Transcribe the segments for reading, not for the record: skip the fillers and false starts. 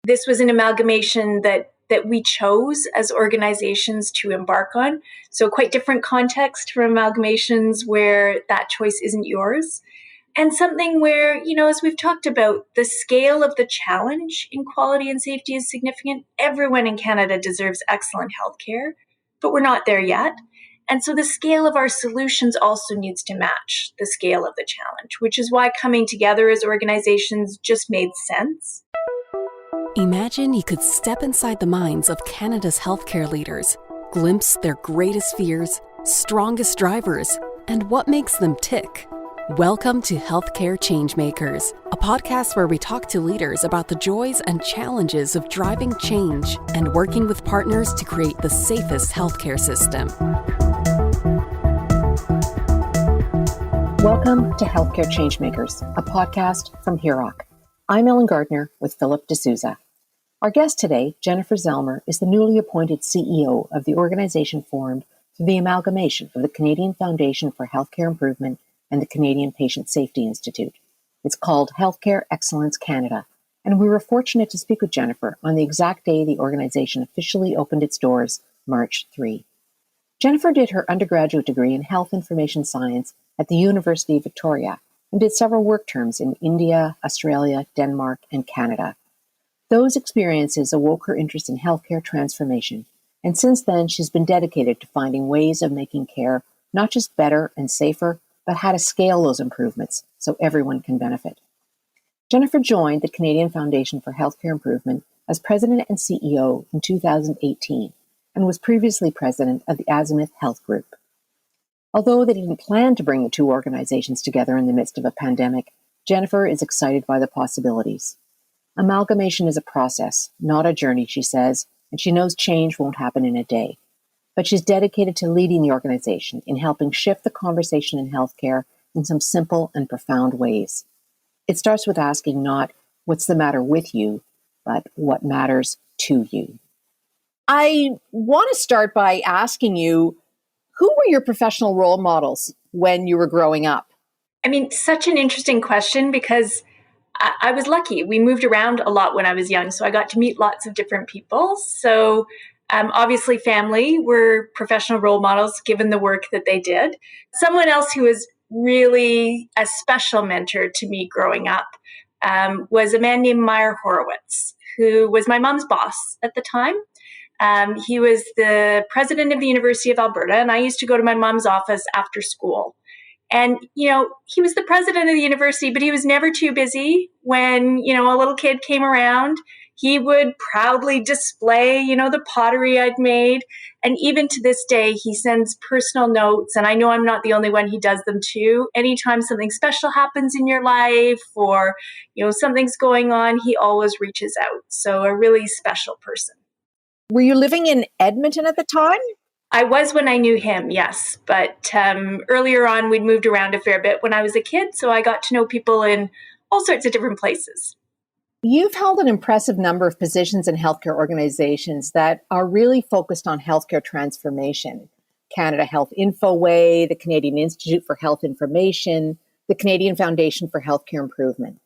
This was an amalgamation that we chose as organizations to embark on. So quite different context from amalgamations where that choice isn't yours. And something where, as we've talked about, the scale of the challenge in quality and safety is significant. Everyone in Canada deserves excellent healthcare, but we're not there yet. And so the scale of our solutions also needs to match the scale of the challenge, which is why coming together as organizations just made sense. Imagine you could step inside the minds of Canada's healthcare leaders, glimpse their greatest fears, strongest drivers, and what makes them tick. Welcome to Healthcare Changemakers, a podcast where we talk to leaders about the joys and challenges of driving change and working with partners to create the safest healthcare system. Welcome to Healthcare Changemakers, a podcast from HEROC. I'm Ellen Gardner with Philip D'Souza. Our guest today, Jennifer Zelmer, is the newly appointed CEO of the organization formed through the amalgamation of the Canadian Foundation for Healthcare Improvement and the Canadian Patient Safety Institute. It's called Healthcare Excellence Canada, and we were fortunate to speak with Jennifer on the exact day the organization officially opened its doors, March 3. Jennifer did her undergraduate degree in Health Information Science at the University of Victoria and did several work terms in India, Australia, Denmark, and Canada. Those experiences awoke her interest in healthcare transformation, and since then she's been dedicated to finding ways of making care not just better and safer, but how to scale those improvements so everyone can benefit. Jennifer joined the Canadian Foundation for Healthcare Improvement as President and CEO in 2018 and was previously President of the Azimuth Health Group. Although they didn't plan to bring the two organizations together in the midst of a pandemic, Jennifer is excited by the possibilities. Amalgamation is a process, not a journey, she says, and she knows change won't happen in a day. But she's dedicated to leading the organization in helping shift the conversation in healthcare in some simple and profound ways. It starts with asking not what's the matter with you, but what matters to you. I want to start by asking you, who were your professional role models when you were growing up? Such an interesting question because I was lucky. We moved around a lot when I was young, so I got to meet lots of different people. So obviously family were professional role models given the work that they did. Someone else who was really a special mentor to me growing up was a man named Meyer Horowitz, who was my mom's boss at the time. He was the president of the University of Alberta, and I used to go to my mom's office after school. And, he was the president of the university, but he was never too busy. When, a little kid came around, he would proudly display, the pottery I'd made. And even to this day, he sends personal notes. And I know I'm not the only one, he does them too. Anytime something special happens in your life or, something's going on, he always reaches out. So a really special person. Were you living in Edmonton at the time? I was when I knew him, yes. But earlier on, we'd moved around a fair bit when I was a kid. So I got to know people in all sorts of different places. You've held an impressive number of positions in healthcare organizations that are really focused on healthcare transformation. Canada Health Infoway, the Canadian Institute for Health Information, the Canadian Foundation for Healthcare Improvement.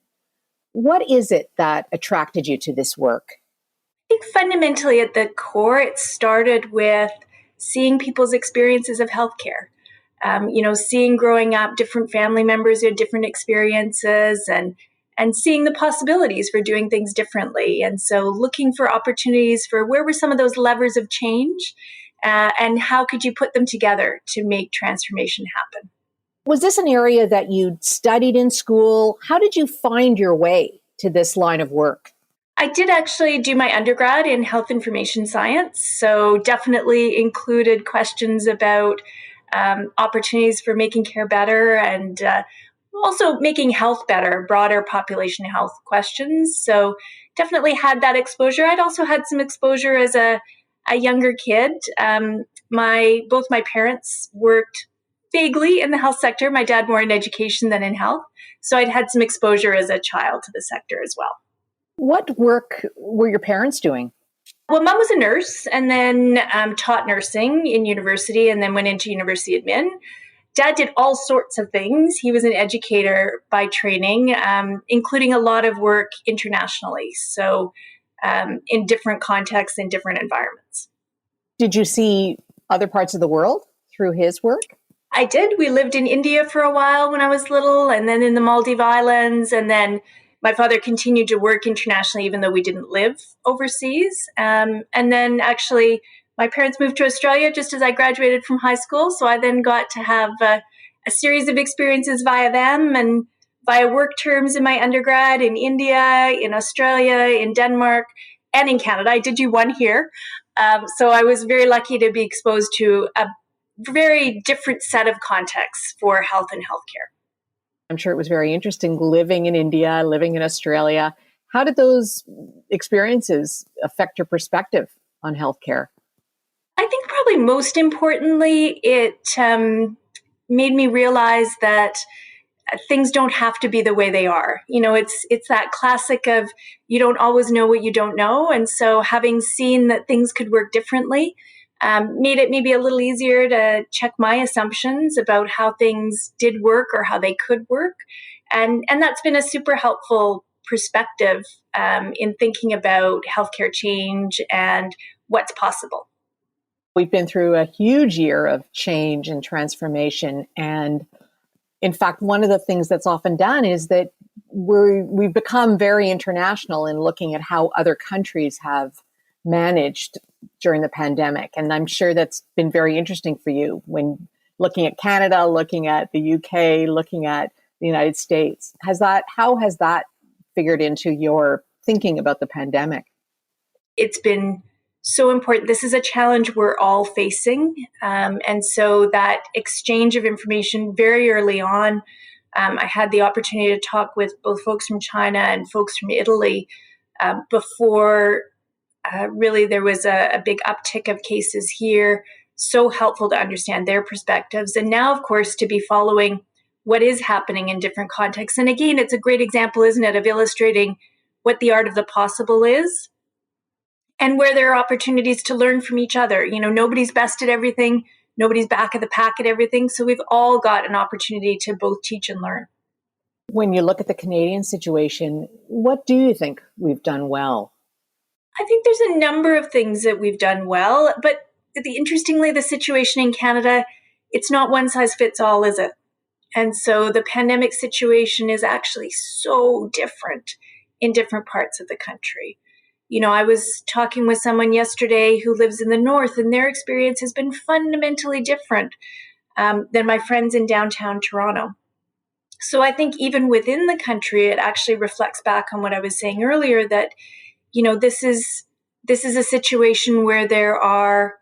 What is it that attracted you to this work? I think fundamentally at the core, it started with seeing people's experiences of healthcare. Seeing growing up different family members who had different experiences and seeing the possibilities for doing things differently. And so looking for opportunities for where were some of those levers of change and how could you put them together to make transformation happen? Was this an area that you'd studied in school? How did you find your way to this line of work? I did actually do my undergrad in health information science, so definitely included questions about opportunities for making care better and also making health better, broader population health questions. So definitely had that exposure. I'd also had some exposure as a younger kid. Both my parents worked vaguely in the health sector. My dad more in education than in health. So I'd had some exposure as a child to the sector as well. What work were your parents doing? Well, mom was a nurse and then taught nursing in university and then went into university admin. Dad did all sorts of things. He was an educator by training, including a lot of work internationally. So in different contexts, in different environments. Did you see other parts of the world through his work? I did. We lived in India for a while when I was little, and then in the Maldives Islands, and then my father continued to work internationally even though we didn't live overseas. And then actually my parents moved to Australia just as I graduated from high school, so I then got to have a series of experiences via them and via work terms in my undergrad in India, in Australia, in Denmark, and in Canada. I did do one here. So I was very lucky to be exposed to a very different set of contexts for health and healthcare. I'm sure it was very interesting living in India, living in Australia. How did those experiences affect your perspective on healthcare? I think probably most importantly, it made me realize that things don't have to be the way they are. You know, it's that classic of you don't always know what you don't know. And so having seen that things could work differently made it maybe a little easier to check my assumptions about how things did work or how they could work. And that's been a super helpful perspective in thinking about healthcare change and what's possible. We've been through a huge year of change and transformation. And in fact, one of the things that's often done is that we've become very international in looking at how other countries have managed during the pandemic. And I'm sure that's been very interesting for you when looking at Canada, looking at the UK, looking at the United States. How has that figured into your thinking about the pandemic? It's been so important. This is a challenge we're all facing. And so that exchange of information very early on, I had the opportunity to talk with both folks from China and folks from Italy before really there was a big uptick of cases here. So helpful to understand their perspectives. And now, of course, to be following what is happening in different contexts. And again, it's a great example, isn't it, of illustrating what the art of the possible is and where there are opportunities to learn from each other. You know, nobody's best at everything. Nobody's back of the pack at everything. So we've all got an opportunity to both teach and learn. When you look at the Canadian situation, what do you think we've done well? I think there's a number of things that we've done well, but interestingly, the situation in Canada, it's not one size fits all, is it? And so the pandemic situation is actually so different in different parts of the country. You know, I was talking with someone yesterday who lives in the north, and their experience has been fundamentally different than my friends in downtown Toronto. So I think even within the country, it actually reflects back on what I was saying earlier, that, you know, this is a situation where there are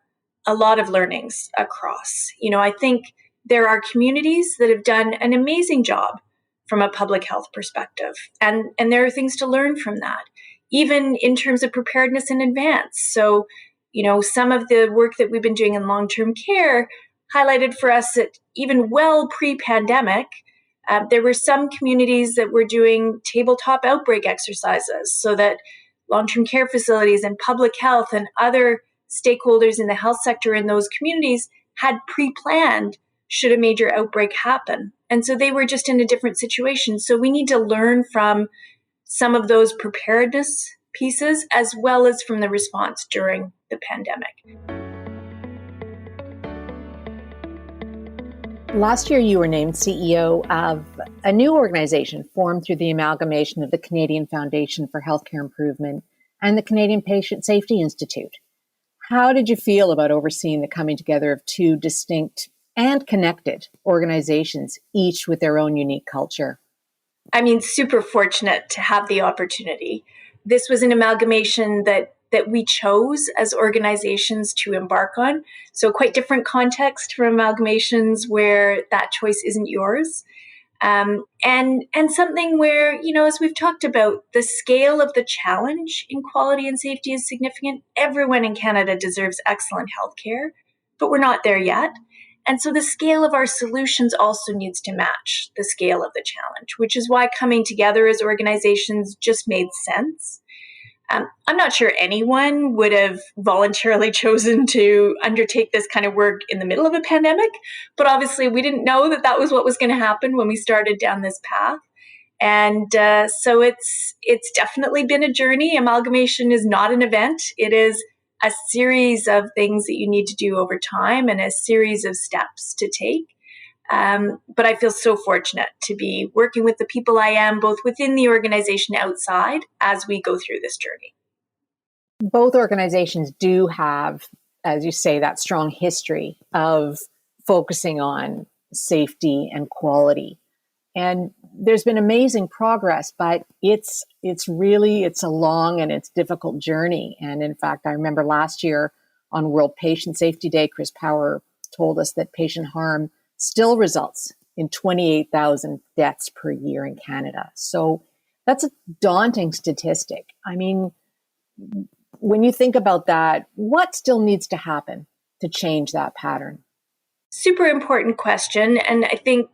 a lot of learnings across. You know, I think there are communities that have done an amazing job from a public health perspective, and there are things to learn from that, even in terms of preparedness in advance. So, you know, some of the work that we've been doing in long-term care highlighted for us that even well pre-pandemic, there were some communities that were doing tabletop outbreak exercises so that long-term care facilities and public health and other stakeholders in the health sector in those communities had pre-planned should a major outbreak happen. And so they were just in a different situation. So we need to learn from some of those preparedness pieces as well as from the response during the pandemic. Last year, you were named CEO of a new organization formed through the amalgamation of the Canadian Foundation for Healthcare Improvement and the Canadian Patient Safety Institute. How did you feel about overseeing the coming together of two distinct and connected organizations, each with their own unique culture? I mean, super fortunate to have the opportunity. This was an amalgamation that we chose as organizations to embark on. So quite different context from amalgamations where that choice isn't yours. And something where, you know, as we've talked about, the scale of the challenge in quality and safety is significant. Everyone in Canada deserves excellent healthcare, but we're not there yet. And so the scale of our solutions also needs to match the scale of the challenge, which is why coming together as organizations just made sense. I'm not sure anyone would have voluntarily chosen to undertake this kind of work in the middle of a pandemic, but obviously we didn't know that was what was going to happen when we started down this path. And so it's definitely been a journey. Amalgamation is not an event. It is a series of things that you need to do over time and a series of steps to take. But I feel so fortunate to be working with the people I am, both within the organization and outside, as we go through this journey. Both organizations do have, as you say, that strong history of focusing on safety and quality. And there's been amazing progress, but it's a long and it's difficult journey. And in fact, I remember last year on World Patient Safety Day, Chris Power told us that patient harm still results in 28,000 deaths per year in Canada. So that's a daunting statistic. I mean, when you think about that, what still needs to happen to change that pattern? Super important question. And I think,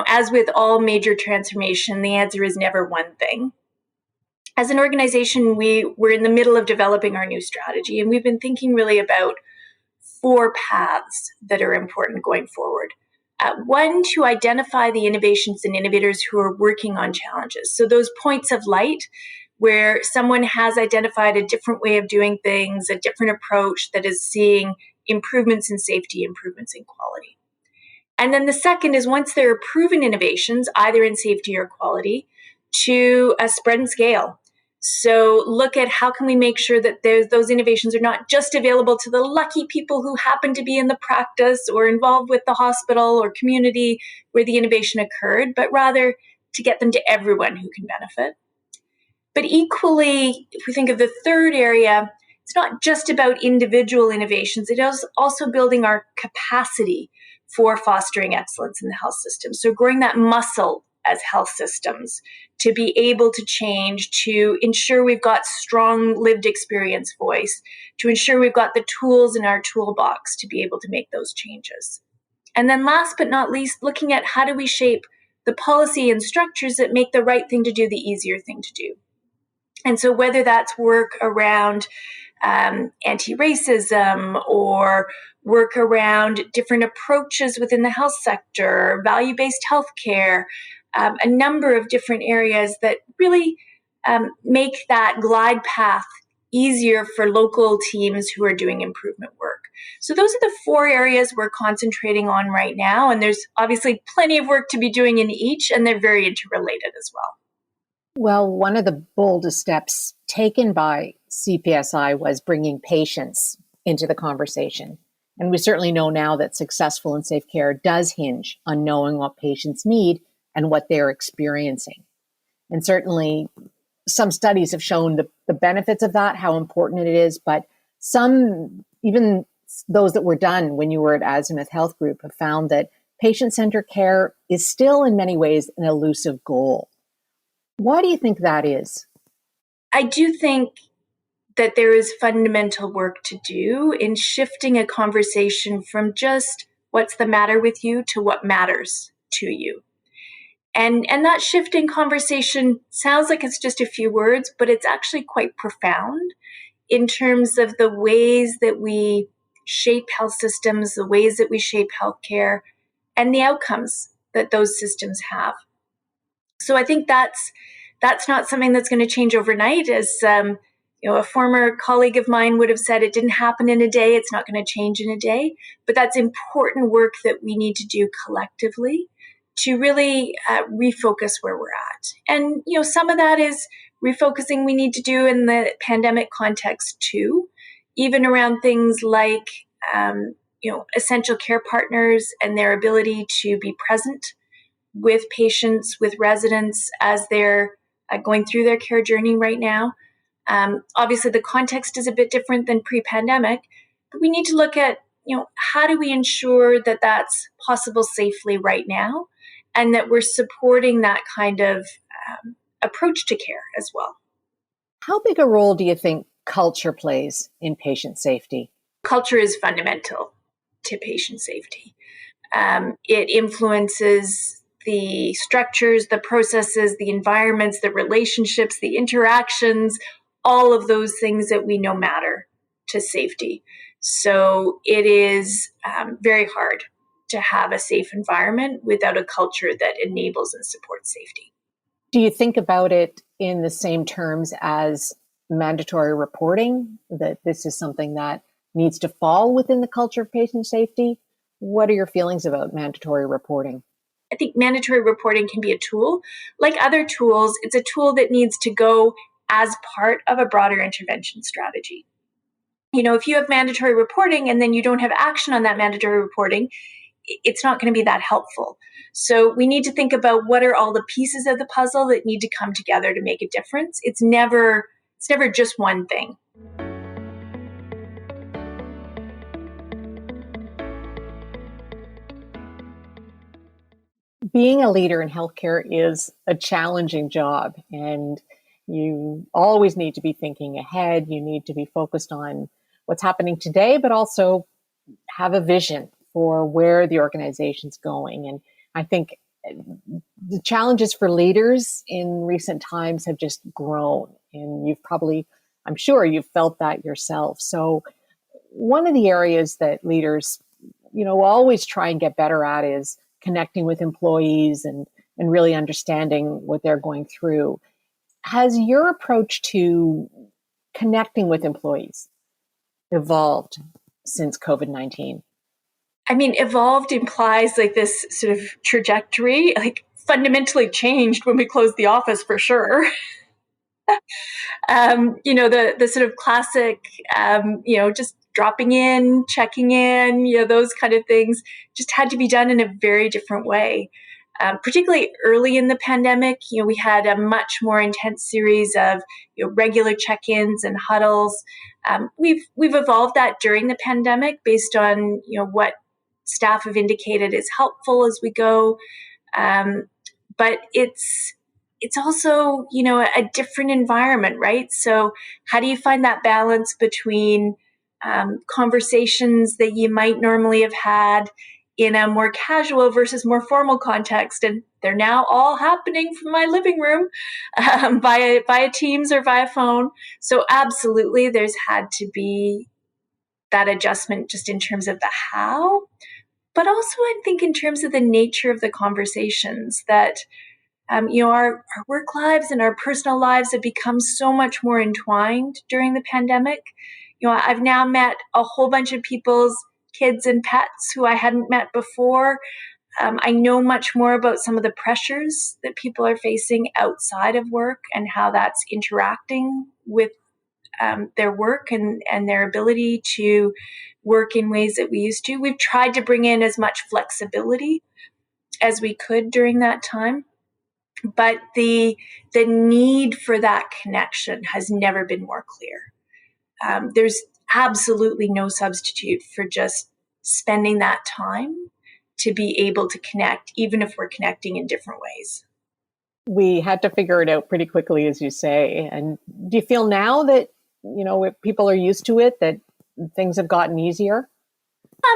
as with all major transformation, the answer is never one thing. As an organization, we're in the middle of developing our new strategy, and we've been thinking really about 4 paths that are important going forward. One, to identify the innovations and innovators who are working on challenges. So those points of light where someone has identified a different way of doing things, a different approach that is seeing improvements in safety, improvements in quality. And then the second is, once there are proven innovations, either in safety or quality, to spread and scale. So look at how can we make sure that those innovations are not just available to the lucky people who happen to be in the practice or involved with the hospital or community where the innovation occurred, but rather to get them to everyone who can benefit. But equally, if we think of the third area, it's not just about individual innovations. It is also building our capacity for fostering excellence in the health system. So growing that muscle as health systems to be able to change, to ensure we've got strong lived experience voice, to ensure we've got the tools in our toolbox to be able to make those changes. And then last but not least, looking at how do we shape the policy and structures that make the right thing to do the easier thing to do. And so whether that's work around anti-racism or work around different approaches within the health sector, value-based healthcare, a number of different areas that really make that glide path easier for local teams who are doing improvement work. So those are the 4 areas we're concentrating on right now. And there's obviously plenty of work to be doing in each, and they're very interrelated as well. Well, one of the boldest steps taken by CPSI was bringing patients into the conversation. And we certainly know now that successful and safe care does hinge on knowing what patients need and what they're experiencing. And certainly some studies have shown the benefits of that, how important it is, but some, even those that were done when you were at Azimuth Health Group, have found that patient-centered care is still in many ways an elusive goal. Why do you think that is? I do think that there is fundamental work to do in shifting a conversation from just what's the matter with you to what matters to you. And that shift in conversation sounds like it's just a few words, but it's actually quite profound in terms of the ways that we shape health systems, the ways that we shape healthcare, and the outcomes that those systems have. So I think that's not something that's going to change overnight. As a former colleague of mine would have said, it didn't happen in a day. It's not going to change in a day. But that's important work that we need to do collectively to really refocus where we're at. And some of that is refocusing we need to do in the pandemic context too, even around things like essential care partners and their ability to be present with patients, with residents as they're going through their care journey right now. Obviously, the context is a bit different than pre-pandemic, but we need to look at, how do we ensure that that's possible safely right now, and that we're supporting that kind of approach to care as well. How big a role do you think culture plays in patient safety? Culture is fundamental to patient safety. It influences the structures, the processes, the environments, the relationships, the interactions, all of those things that we know matter to safety. So it is very hard to have a safe environment without a culture that enables and supports safety. Do you think about it in the same terms as mandatory reporting, that this is something that needs to fall within the culture of patient safety? What are your feelings about mandatory reporting? I think mandatory reporting can be a tool. Like other tools, it's a tool that needs to go as part of a broader intervention strategy. If you have mandatory reporting and then you don't have action on that mandatory reporting, it's not going to be that helpful. So we need to think about what are all the pieces of the puzzle that need to come together to make a difference. It's never just one thing. Being a leader in healthcare is a challenging job, and you always need to be thinking ahead. You need to be focused on what's happening today, but also have a vision for where the organization's going. And I think the challenges for leaders in recent times have just grown, and I'm sure you've felt that yourself. So one of the areas that leaders, always try and get better at is connecting with employees and really understanding what they're going through. Has your approach to connecting with employees evolved since COVID-19? I mean, evolved implies like this sort of trajectory, like fundamentally changed when we closed the office for sure. The sort of classic, just dropping in, checking in, those kind of things just had to be done in a very different way. Particularly early in the pandemic, we had a much more intense series of regular check-ins and huddles. We've evolved that during the pandemic based on what staff have indicated is helpful as we go. But it's also a different environment, right? So how do you find that balance between conversations that you might normally have had in a more casual versus more formal context, and they're now all happening from my living room via Teams or via phone. So absolutely, there's had to be that adjustment just in terms of the how, but also I think in terms of the nature of the conversations that our work lives and our personal lives have become so much more entwined during the pandemic. I've now met a whole bunch of people's kids and pets who I hadn't met before. I know much more about some of the pressures that people are facing outside of work and how that's interacting with their work and their ability to work in ways that we used to. We've tried to bring in as much flexibility as we could during that time. But the need for that connection has never been more clear. There's absolutely no substitute for just spending that time to be able to connect, even if we're connecting in different ways. We had to figure it out pretty quickly, as you say. And do you feel now that, if people are used to it, that things have gotten easier?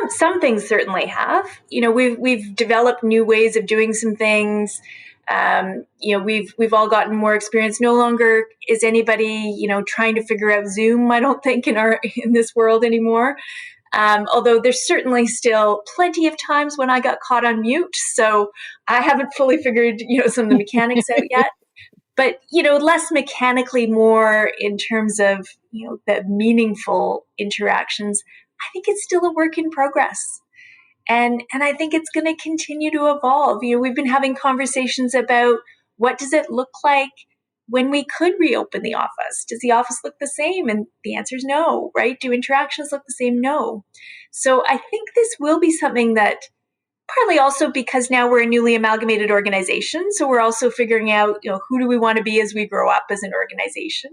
Some things certainly have. We've developed new ways of doing some things. We've all gotten more experience. No longer is anybody, trying to figure out Zoom, I don't think, in this world anymore. Although there's certainly still plenty of times when I got caught on mute. So I haven't fully figured, some of the mechanics out yet. But, less mechanically, more in terms of, the meaningful interactions. I think it's still a work in progress. And I think it's going to continue to evolve. We've been having conversations about what does it look like when we could reopen the office? Does the office look the same? And the answer is no, right? Do interactions look the same? No. So I think this will be something that partly also because now we're a newly amalgamated organization. So we're also figuring out, who do we want to be as we grow up as an organization?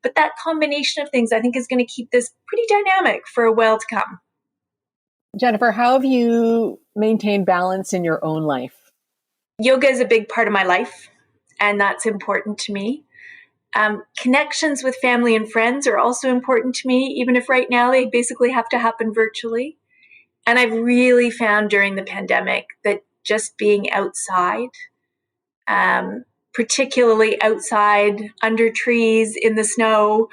But that combination of things, I think, is going to keep this pretty dynamic for a while to come. Jennifer, how have you maintained balance in your own life? Yoga is a big part of my life, and that's important to me. Connections with family and friends are also important to me, even if right now they basically have to happen virtually. And I've really found during the pandemic that just being outside, particularly outside under trees in the snow,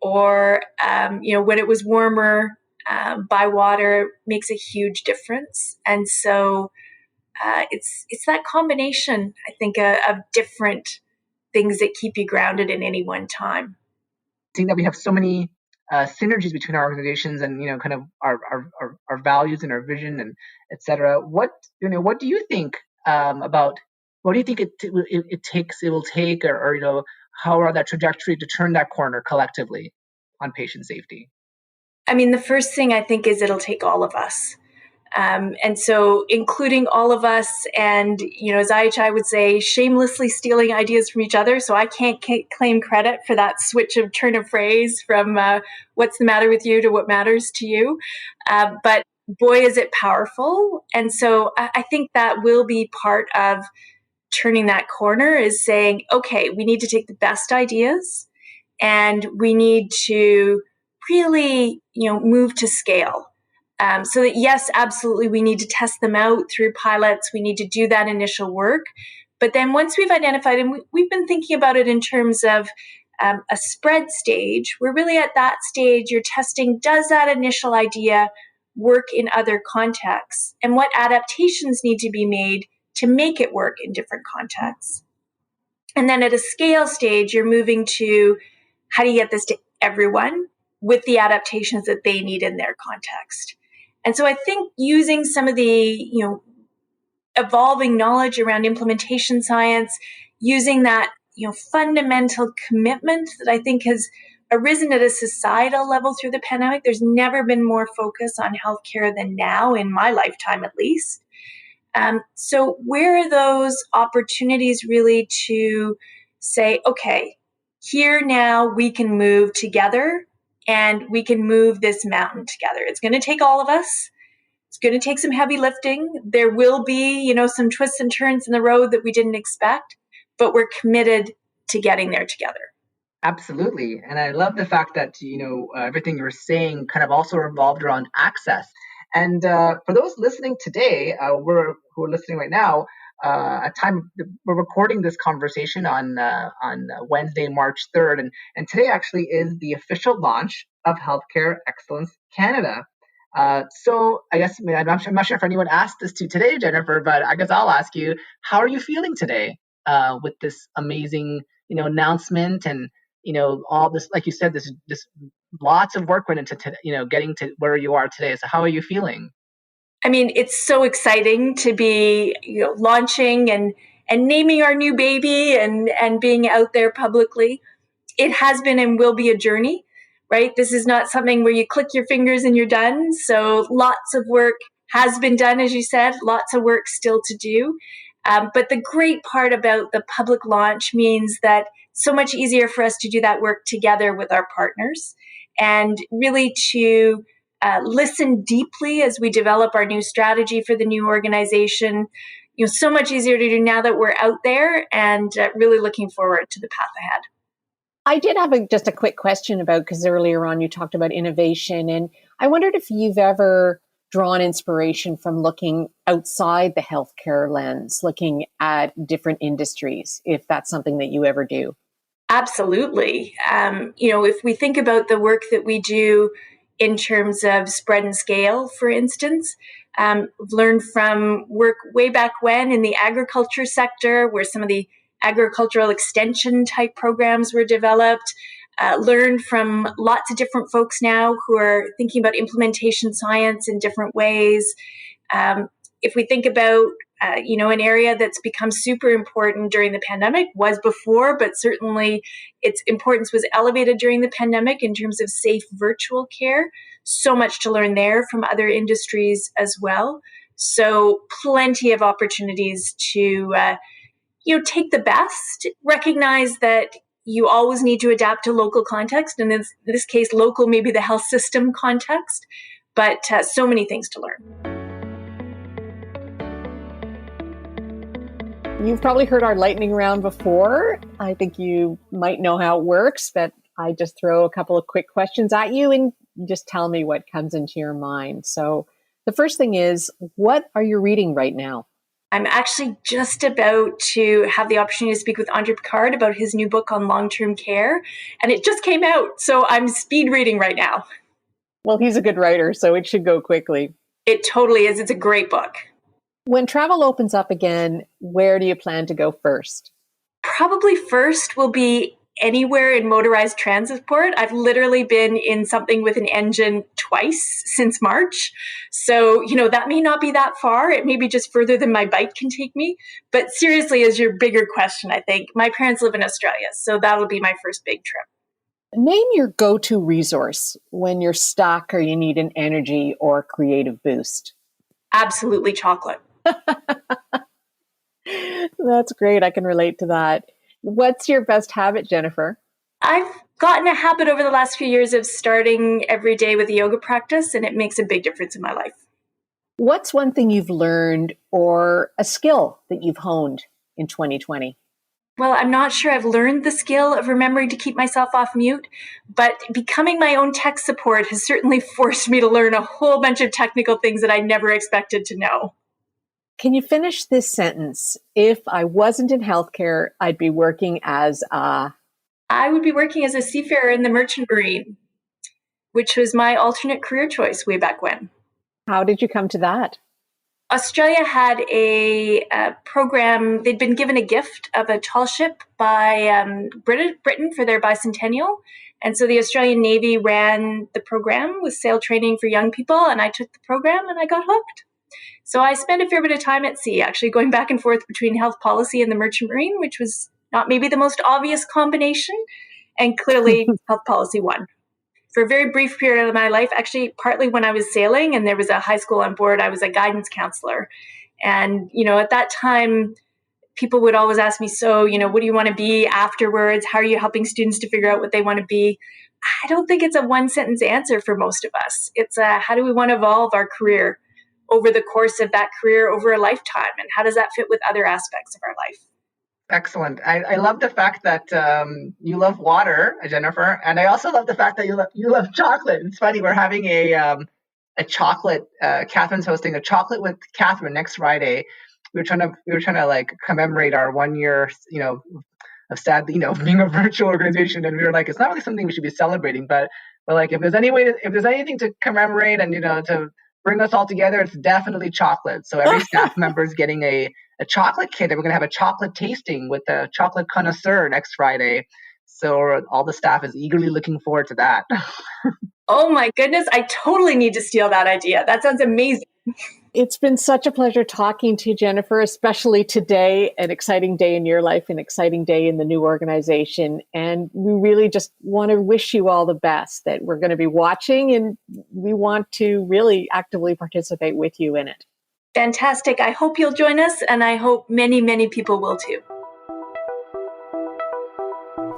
or when it was warmer by water, makes a huge difference. And so it's that combination, I think, of different things that keep you grounded in any one time. Seeing that we have so many synergies between our organizations and kind of our values and our vision and etc. What do you think about what do you think it will take or how are that trajectory to turn that corner collectively on patient safety? I mean, the first thing I think is it'll take all of us. And so including all of us and, as IHI would say, shamelessly stealing ideas from each other. So I can't claim credit for that switch of turn of phrase from what's the matter with you to what matters to you. But boy, is it powerful. And so I think that will be part of turning that corner, is saying, okay, we need to take the best ideas and we need to really, move to scale. So that, yes, absolutely, we need to test them out through pilots. We need to do that initial work. But then once we've identified, and we've been thinking about it in terms of a spread stage, we're really at that stage, you're testing, does that initial idea work in other contexts? And what adaptations need to be made to make it work in different contexts? And then at a scale stage, you're moving to how do you get this to everyone with the adaptations that they need in their context? And so I think using some of the, evolving knowledge around implementation science, using that, fundamental commitment that I think has arisen at a societal level through the pandemic. There's never been more focus on healthcare than now, in my lifetime at least. So where are those opportunities really to say, okay, here now we can move together and we can move this mountain together. It's going to take all of us. It's going to take some heavy lifting. There will be, some twists and turns in the road that we didn't expect, but we're committed to getting there together. Absolutely. And I love the fact that, everything you're saying kind of also revolved around access. And for those listening today, who are listening right now, we're recording this conversation on Wednesday, March 3rd, and today actually is the official launch of Healthcare Excellence Canada. So I guess I'm not sure if anyone asked this to today, Jennifer, but I guess I'll ask you: how are you feeling today with this amazing announcement and all this, like you said, this lots of work went into getting to where you are today. So how are you feeling? I mean, it's so exciting to be launching and naming our new baby and being out there publicly. It has been and will be a journey, right? This is not something where you click your fingers and you're done. So lots of work has been done, as you said, lots of work still to do. But the great part about the public launch means that it's so much easier for us to do that work together with our partners and really to listen deeply as we develop our new strategy for the new organization. So much easier to do now that we're out there, and really looking forward to the path ahead. I did have just a quick question about, because earlier on you talked about innovation, and I wondered if you've ever drawn inspiration from looking outside the healthcare lens, looking at different industries, if that's something that you ever do. Absolutely. If we think about the work that we do in terms of spread and scale, for instance, learned from work way back when in the agriculture sector, where some of the agricultural extension type programs were developed, learned from lots of different folks now who are thinking about implementation science in different ways. If we think about an area that's become super important during the pandemic, was before, but certainly its importance was elevated during the pandemic in terms of safe virtual care. So much to learn there from other industries as well. So plenty of opportunities to take the best, recognize that you always need to adapt to local context. And in this case, local may be the health system context, but so many things to learn. You've probably heard our lightning round before. I think you might know how it works, but I just throw a couple of quick questions at you and just tell me what comes into your mind. So the first thing is, what are you reading right now? I'm actually just about to have the opportunity to speak with Andre Picard about his new book on long-term care, and it just came out, so I'm speed reading right now. Well, he's a good writer, so it should go quickly. It totally is. It's a great book. When travel opens up again, where do you plan to go first? probably first will be anywhere in motorized transport. I've literally been in something with an engine twice since March. So, that may not be that far. It may be just further than my bike can take me. But seriously, as your bigger question, I think my parents live in Australia. So that'll be my first big trip. Name your go-to resource when you're stuck or you need an energy or creative boost. Absolutely chocolate. That's great. I can relate to that. What's your best habit, Jennifer? I've gotten a habit over the last few years of starting every day with a yoga practice, and it makes a big difference in my life. What's one thing you've learned or a skill that you've honed in 2020? Well, I'm not sure I've learned the skill of remembering to keep myself off mute, but becoming my own tech support has certainly forced me to learn a whole bunch of technical things that I never expected to know. Can you finish this sentence? If I wasn't in healthcare, I'd be working as a... I would be working as a seafarer in the Merchant Marine, which was my alternate career choice way back when. How did you come to that? Australia had a program. They'd been given a gift of a tall ship by Britain for their bicentennial. And so the Australian Navy ran the program with sail training for young people, and I took the program and I got hooked. So I spent a fair bit of time at sea, actually going back and forth between health policy and the Merchant Marine, which was not maybe the most obvious combination, and clearly health policy won. For a very brief period of my life, actually partly when I was sailing and there was a high school on board, I was a guidance counselor. And, at that time, people would always ask me, so, what do you want to be afterwards? How are you helping students to figure out what they want to be? I don't think it's a one sentence answer for most of us. It's how do we want to evolve our career over the course of that career over a lifetime? And how does that fit with other aspects of our life? Excellent. I love the fact that you love water, Jennifer, and I also love the fact that you love chocolate. It's funny, we're having a chocolate. Catherine's hosting a chocolate with Catherine next Friday. We were trying to like commemorate our 1 year, of sadly, being a virtual organization, and we were like, it's not really something we should be celebrating, but like if there's anything to commemorate and to bring us all together, it's definitely chocolate. So every staff member is getting a chocolate kit, and we're going to have a chocolate tasting with a chocolate connoisseur next Friday. So all the staff is eagerly looking forward to that. Oh my goodness, I totally need to steal that idea. That sounds amazing. It's been such a pleasure talking to you, Jennifer, especially today, an exciting day in your life, an exciting day in the new organization. And we really just want to wish you all the best, that we're going to be watching and we want to really actively participate with you in it. Fantastic. I hope you'll join us, and I hope many, many people will too.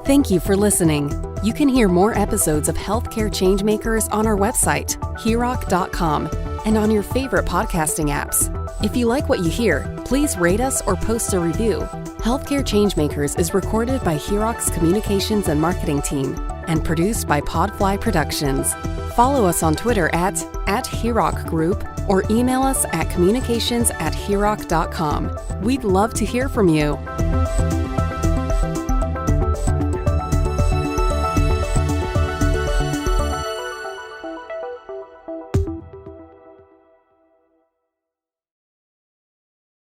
Thank you for listening. You can hear more episodes of Healthcare Changemakers on our website, heroc.com, and on your favorite podcasting apps. If you like what you hear, please rate us or post a review. Healthcare Changemakers is recorded by Heroc's communications and marketing team and produced by Podfly Productions. Follow us on Twitter at Heroc Group or email us at communications@heroc.com. We'd love to hear from you.